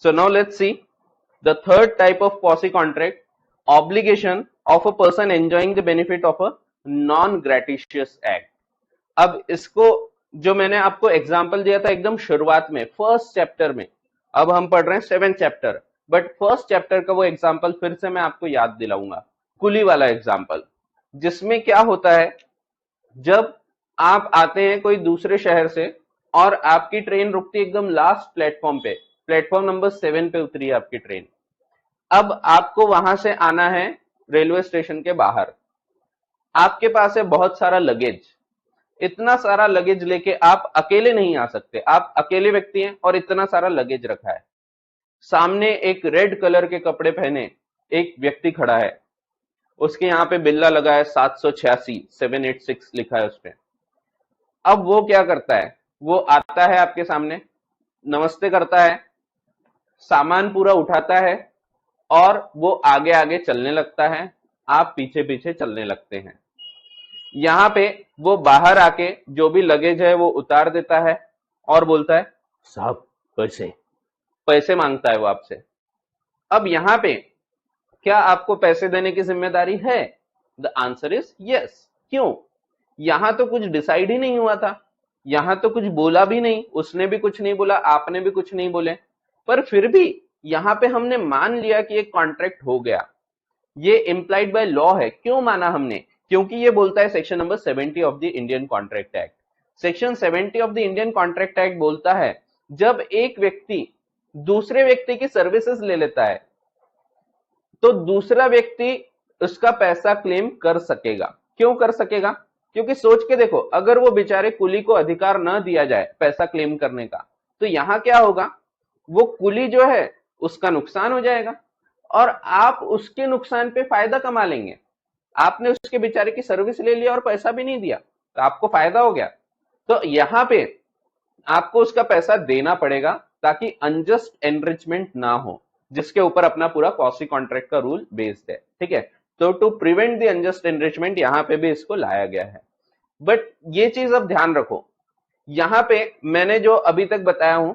So now let's see the third type of quasi contract, obligation of a person enjoying the benefit of a non gratuitous act. अब इसको जो मैंने आपको example दिया था एकदम शुरुआत में फर्स्ट चैप्टर में, अब हम पढ़ रहे हैं 7th chapter, but first chapter का वो एग्जांपल फिर से मैं आपको याद दिलाऊंगा, कुली वाला एग्जांपल, जिसमें क्या होता है, जब आप आते हैं कोई दूसरे शहर से और आपकी ट्रेन रुकती है एकदम लास्ट प्लेटफॉर्म पे, प्लेटफॉर्म नंबर 7 पे उतरी है आपकी ट्रेन। अब आपको वहां से आना है रेलवे स्टेशन के बाहर, आपके पास है बहुत सारा लगेज, इतना सारा लगेज लेके आप अकेले नहीं आ सकते, आप अकेले व्यक्ति हैं और इतना सारा लगेज रखा है। सामने एक रेड कलर के कपड़े पहने एक व्यक्ति खड़ा है, उसके यहाँ पे बिल्ला लगा है 786 786 लिखा है उसपे। अब वो क्या करता है, वो आता है आपके सामने, नमस्ते करता है, सामान पूरा उठाता है और वो आगे आगे चलने लगता है, आप पीछे पीछे चलने लगते हैं। यहां पे वो बाहर आके जो भी लगेज है वो उतार देता है और बोलता है साहब पैसे, पैसे मांगता है वो आपसे। अब यहां पे क्या आपको पैसे देने की जिम्मेदारी है? The answer is yes. क्यों? यहां तो कुछ डिसाइड ही नहीं हुआ था, यहां तो कुछ बोला भी नहीं, उसने भी कुछ नहीं बोला, आपने भी कुछ नहीं बोले, पर फिर भी यहां पे हमने मान लिया कि एक कॉन्ट्रैक्ट हो गया, ये इंप्लाइड बाय लॉ है। क्यों माना हमने? क्योंकि ये बोलता है section number 70 of the Indian contract act. Section 70 of the Indian contract act बोलता है जब एक व्यक्ति दूसरे व्यक्ति की सर्विसेज ले लेता है तो दूसरा व्यक्ति उसका पैसा क्लेम कर सकेगा। क्यों कर सकेगा? क्योंकि सोच के देखो, अगर वो बेचारे कुली को अधिकार न दिया जाए पैसा क्लेम करने का, तो यहां क्या होगा, वो कुली जो है उसका नुकसान हो जाएगा और आप उसके नुकसान पे फायदा कमा लेंगे। आपने उसके बेचारे की सर्विस ले लिया और पैसा भी नहीं दिया, तो आपको फायदा हो गया। तो यहां पे आपको उसका पैसा देना पड़ेगा ताकि अनजस्ट एनरिचमेंट ना हो, जिसके ऊपर अपना पूरा क्वासी कॉन्ट्रैक्ट का रूल बेस्ड है। ठीक है, तो to prevent the unjust enrichment यहां पे भी इसको लाया गया है। बट ये चीज अब ध्यान रखो, यहां पे मैंने जो अभी तक बताया हूं,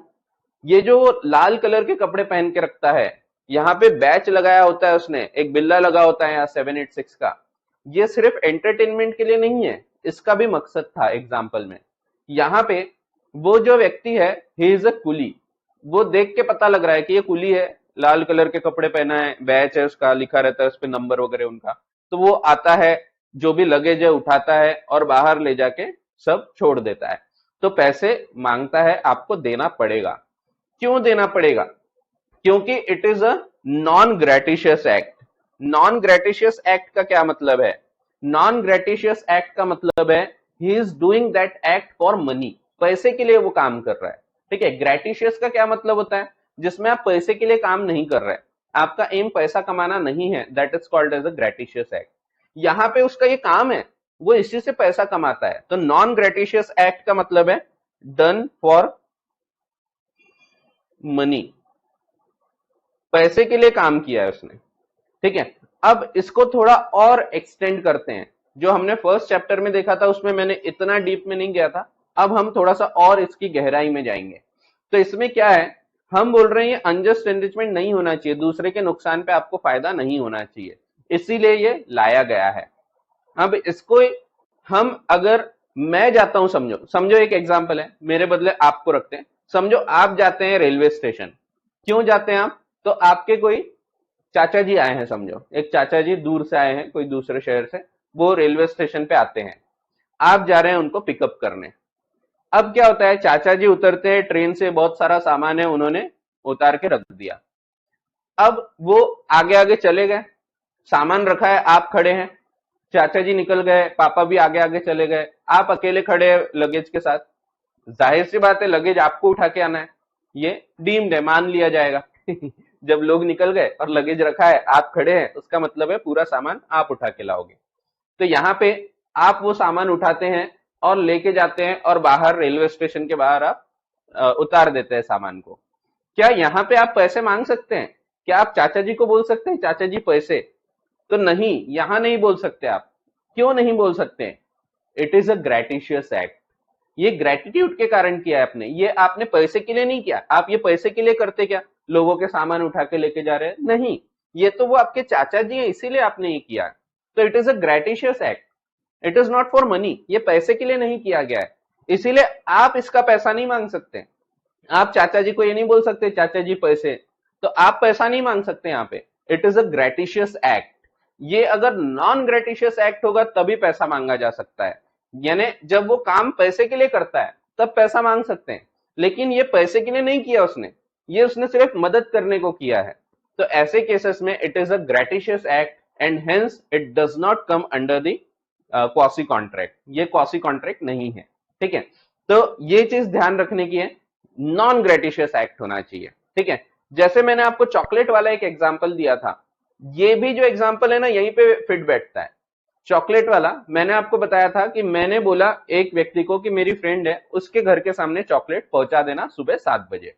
ये जो लाल कलर के कपड़े पहन के रखता है, यहाँ पे बैच लगाया होता है उसने, एक बिल्ला लगा होता है यहाँ 786 का, ये सिर्फ एंटरटेनमेंट के लिए नहीं है, इसका भी मकसद था एग्जाम्पल में। यहाँ पे वो जो व्यक्ति है ही इज अ कुली, वो देख के पता लग रहा है कि ये कुली है, लाल कलर के कपड़े पहना है, बैच है उसका, लिखा रहता है उस पर नंबर वगैरह उनका, तो वो आता है, जो भी लगेज है उठाता है और बाहर ले जाके सब छोड़ देता है। तो पैसे मांगता है, आपको देना पड़ेगा। क्यों देना पड़ेगा? क्योंकि it is a non gratuitous act. Non gratuitous act का क्या मतलब है? नॉन ग्रेटिशियस एक्ट का मतलब है he is doing that act for money, पैसे के लिए वो काम कर रहा है। ठीक है, ग्रेटिशियस का क्या मतलब होता है? जिसमें आप पैसे के लिए काम नहीं कर रहे, आपका एम पैसा कमाना नहीं है, that is called as a gratuitous act. यहां पे उसका ये काम है, वो इसी से पैसा कमाता है। तो नॉन ग्रेटिशियस एक्ट का मतलब है डन फॉर मनी, पैसे के लिए काम किया है उसने। ठीक है, अब इसको थोड़ा और एक्सटेंड करते हैं। जो हमने फर्स्ट चैप्टर में देखा था उसमें मैंने इतना डीप में नहीं गया था, अब हम थोड़ा सा और इसकी गहराई में जाएंगे। तो इसमें क्या है, हम बोल रहे हैं ये अनजस्ट एनरिचमेंट नहीं होना चाहिए, दूसरे के नुकसान पे आपको फायदा नहीं होना चाहिए, इसीलिए ये लाया गया है। अब इसको हम, अगर मैं जाता हूं, समझो समझो एक एग्जांपल है, मेरे बदले आपको रखते हैं। समझो आप जाते हैं रेलवे स्टेशन। क्यों जाते हैं आप? तो आपके कोई चाचा जी आए हैं, समझो एक चाचा जी दूर से आए हैं कोई दूसरे शहर से, वो रेलवे स्टेशन पे आते हैं, आप जा रहे हैं उनको पिकअप करने। अब क्या होता है, चाचा जी उतरते हैं ट्रेन से, बहुत सारा सामान है उन्होंने उतार के रख दिया। अब वो आगे आगे चले गए, सामान रखा है, आप खड़े हैं, चाचा जी निकल गए, पापा भी आगे आगे चले गए, आप अकेले खड़े हैं लगेज के साथ। जाहिर सी बात है लगेज आपको उठा के आना है, ये डीम्ड है, मान लिया जाएगा। जब लोग निकल गए और लगेज रखा है, आप खड़े हैं, उसका मतलब है पूरा सामान आप उठा के लाओगे। तो यहाँ पे आप वो सामान उठाते हैं और लेके जाते हैं और बाहर रेलवे स्टेशन के बाहर आप उतार देते हैं सामान को। क्या यहाँ पे आप पैसे मांग सकते हैं? क्या आप चाचा जी को बोल सकते हैं चाचा जी पैसे? तो नहीं, यहां नहीं बोल सकते आप। क्यों नहीं बोल सकते? It is a gratuitous act. ये ग्रेटिट्यूड के कारण किया है आपने, ये आपने पैसे के लिए नहीं किया। आप ये पैसे के लिए करते क्या? लोगों के सामान उठा के लेके जा रहे हैं, नहीं, ये तो वो आपके चाचा जी हैं, इसीलिए आपने ये किया। तो it is a gratuitous act, it is not for money, ये पैसे के लिए नहीं किया गया है, इसीलिए आप इसका पैसा नहीं मांग सकते। आप चाचा जी को ये नहीं बोल सकते चाचा जी पैसे, तो आप पैसा नहीं मांग सकते यहाँ पे। It is a gratuitous act. ये अगर नॉन ग्रेटिशियस एक्ट होगा तभी पैसा मांगा जा सकता है, यानी जब वो काम पैसे के लिए करता है तब पैसा मांग सकते हैं, लेकिन ये पैसे के लिए नहीं किया उसने, ये उसने सिर्फ मदद करने को किया है। तो ऐसे केसेस में it is a gratuitous act and hence it does not come under the quasi contract, ये क्वासी कॉन्ट्रैक्ट नहीं है। ठीक है, तो ये चीज ध्यान रखने की है, नॉन ग्रेटिशियस एक्ट होना चाहिए। ठीक है, जैसे मैंने आपको चॉकलेट वाला एक एग्जांपल दिया था, ये भी जो एग्जांपल है ना यहीं पे फिट बैठता है। चॉकलेट वाला मैंने आपको बताया था कि मैंने बोला एक व्यक्ति को कि मेरी फ्रेंड है, उसके घर के सामने चॉकलेट पहुंचा देना सुबह 7 बजे।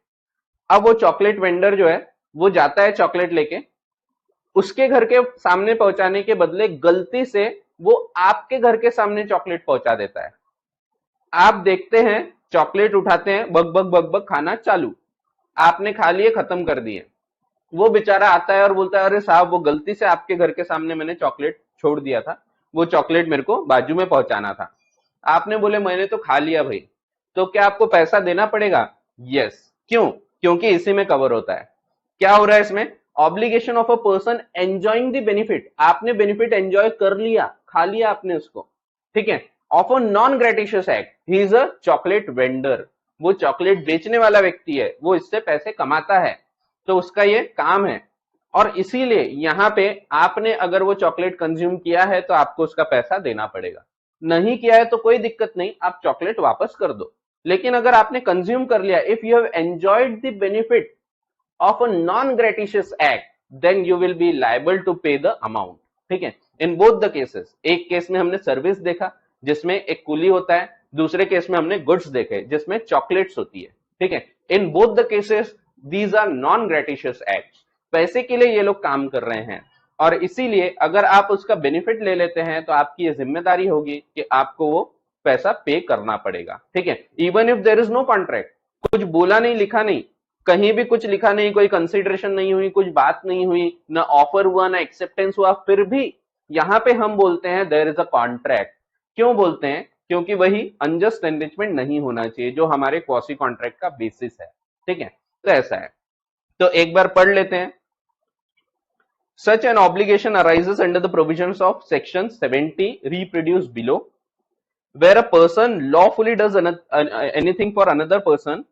अब वो चॉकलेट वेंडर जो है वो जाता है चॉकलेट लेके, उसके घर के सामने पहुंचाने के बदले गलती से वो आपके घर के सामने चॉकलेट पहुंचा देता है। आप देखते हैं चॉकलेट उठाते हैं, बग बग बग बग खाना चालू, आपने खा लिए, खत्म कर दिए। वो बेचारा आता है और बोलता है अरे साहब वो गलती से आपके घर के सामने मैंने चॉकलेट छोड़ दिया था, वो चॉकलेट मेरे को बाजू में पहुंचाना था। आपने बोले मैंने तो खा लिया भाई, तो क्या आपको पैसा देना पड़ेगा? यस। क्यों? क्योंकि इसी में कवर होता है। क्या हो रहा है इसमें? Obligation of a person enjoying the benefit, आपने बेनिफिट एंजॉय कर लिया, खा लिया आपने उसको। ठीक है, of a non gratuitous act, he is a chocolate vendor, वो चॉकलेट बेचने वाला व्यक्ति है, वो इससे पैसे कमाता है, तो उसका ये काम है। और इसीलिए यहां पे आपने अगर वो चॉकलेट कंज्यूम किया है तो आपको उसका पैसा देना पड़ेगा, नहीं किया है तो कोई दिक्कत नहीं, आप चॉकलेट वापस कर दो। लेकिन अगर आपने कंज्यूम कर लिया, if you have enjoyed the benefit of a non-gratuitous act, then you will be liable to pay the amount. ठीक है, इन बोथ द केसेस, एक केस में हमने सर्विस देखा जिसमें एक कूली होता है, दूसरे केस में हमने गुड्स देखे जिसमें चॉकलेट्स होती है। ठीक है, in both the cases these are non gratuitous acts, पैसे के लिए ये लोग काम कर रहे हैं, और इसीलिए अगर आप उसका बेनिफिट ले लेते हैं तो आपकी ये जिम्मेदारी होगी कि आपको वो पैसा पे करना पड़ेगा। ठीक है, even if there is no contract, कुछ बोला नहीं, लिखा नहीं, कहीं भी कुछ लिखा नहीं, कोई कंसिडरेशन नहीं हुई, कुछ बात नहीं हुई, ना ऑफर हुआ ना एक्सेप्टेंस हुआ, फिर भी यहां पे हम बोलते हैं देयर इज अ कॉन्ट्रैक्ट। क्यों बोलते हैं? क्योंकि वही अनजस्ट एनरिचमेंट नहीं होना चाहिए जो हमारे क्वासी कॉन्ट्रैक्ट का बेसिस है। ठीक है, तो ऐसा है। तो एक बार पढ़ लेते हैं। Such an obligation arises under the provisions of section 70 reproduced below, where a person lawfully does anything for another person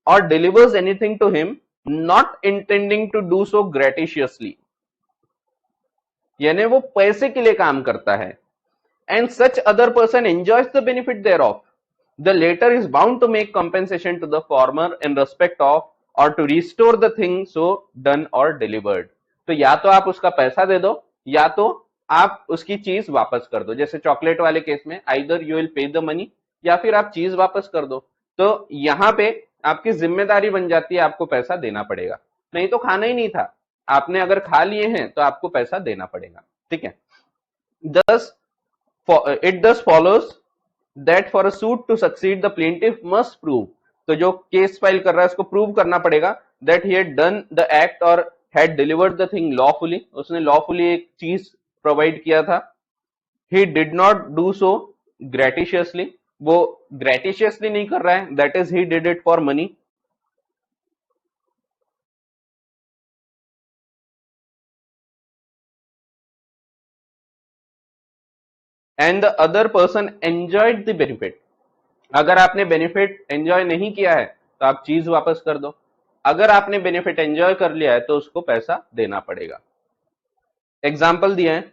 or delivers anything to him not intending to do so gratuitously, यानी वो पैसे के लिए काम करता है, and such other person enjoys the benefit thereof, the latter is bound to make compensation to the former in respect of or to restore the thing so done or delivered. तो या तो आप उसका पैसा दे दो या तो आप उसकी चीज वापस कर दो। जैसे चॉकलेट वाले केस में either you will pay the money या फिर आप चीज वापस कर दो। तो यहां पे आपकी जिम्मेदारी बन जाती है, आपको पैसा देना पड़ेगा, नहीं तो खाना ही नहीं था, आपने अगर खा लिए हैं तो आपको पैसा देना पड़ेगा। ठीक है, thus it thus follows that for a suit to succeed the plaintiff must prove, तो जो केस फाइल कर रहा है उसको प्रूव करना पड़ेगा that he had done the act or had delivered the thing lawfully, उसने lawfully एक चीज प्रोवाइड किया था, he did not do so gratuitously, वो gratuitously नहीं कर रहा है, that is he did it for money, and the other person enjoyed the benefit, अगर आपने बेनिफिट एंजॉय नहीं किया है तो आप चीज वापस कर दो, अगर आपने बेनिफिट एंजॉय कर लिया है तो उसको पैसा देना पड़ेगा। एग्जाम्पल दिया है,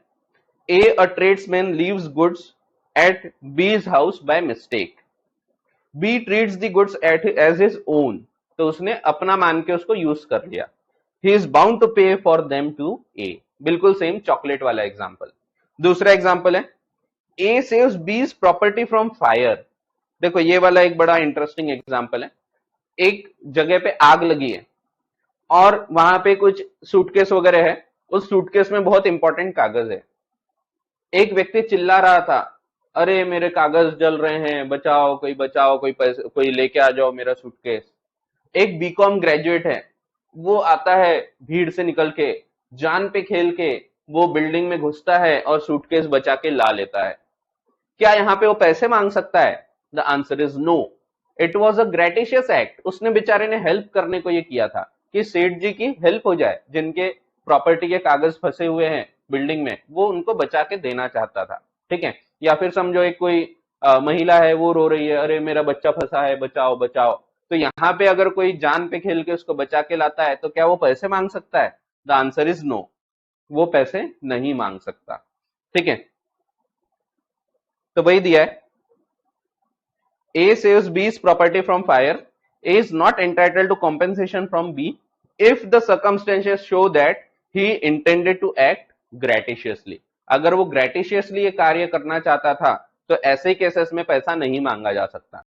a tradesman leaves goods at B's house by mistake, B treats the goods at as his own, तो उसने अपना मान के उसको यूज कर लिया, he is bound to pay for them to A, बिल्कुल सेम चॉकलेट वाला एग्जाम्पल। दूसरा एग्जाम्पल है, A saves B's property from fire, देखो ये वाला एक बड़ा इंटरेस्टिंग एग्जाम्पल है, एक जगह पे आग लगी है और वहां पे कुछ सूटकेस वगैरह है, उस सूटकेस में बहुत इंपॉर्टेंट कागज है, एक व्यक्ति चिल्ला रहा था अरे मेरे कागज जल रहे हैं, बचाओ, कोई बचाओ, कोई पैसे, कोई लेके आ जाओ मेरा सूटकेस। एक बीकॉम ग्रेजुएट है, वो आता है भीड़ से निकल के, जान पे खेल के वो बिल्डिंग में घुसता है और सूटकेस बचा के ला लेता है। क्या यहाँ पे वो पैसे मांग सकता है? The answer is no. It was a gratuitous act. उसने बेचारे ने हेल्प करने को ये किया था कि सेठ जी की हेल्प हो जाए, जिनके प्रॉपर्टी के कागज फंसे हुए हैं बिल्डिंग में, वो उनको बचा के देना चाहता था। ठीक है। या फिर समझो एक कोई महिला है, वो रो रही है, अरे मेरा बच्चा फंसा है, बचाओ बचाओ। तो यहाँ पे अगर कोई जान पे खेल के उसको बचा के लाता है तो क्या वो पैसे मांग सकता है? The answer is no. वो पैसे नहीं मांग सकता। ठीक है। तो वही दिया है, A saves B's property from fire. A is not entitled to compensation from B if the circumstances show that he intended to act gratuitously. अगर वो ग्रेटिशियसली ये कार्य करना चाहता था तो ऐसे केसेस में पैसा नहीं मांगा जा सकता।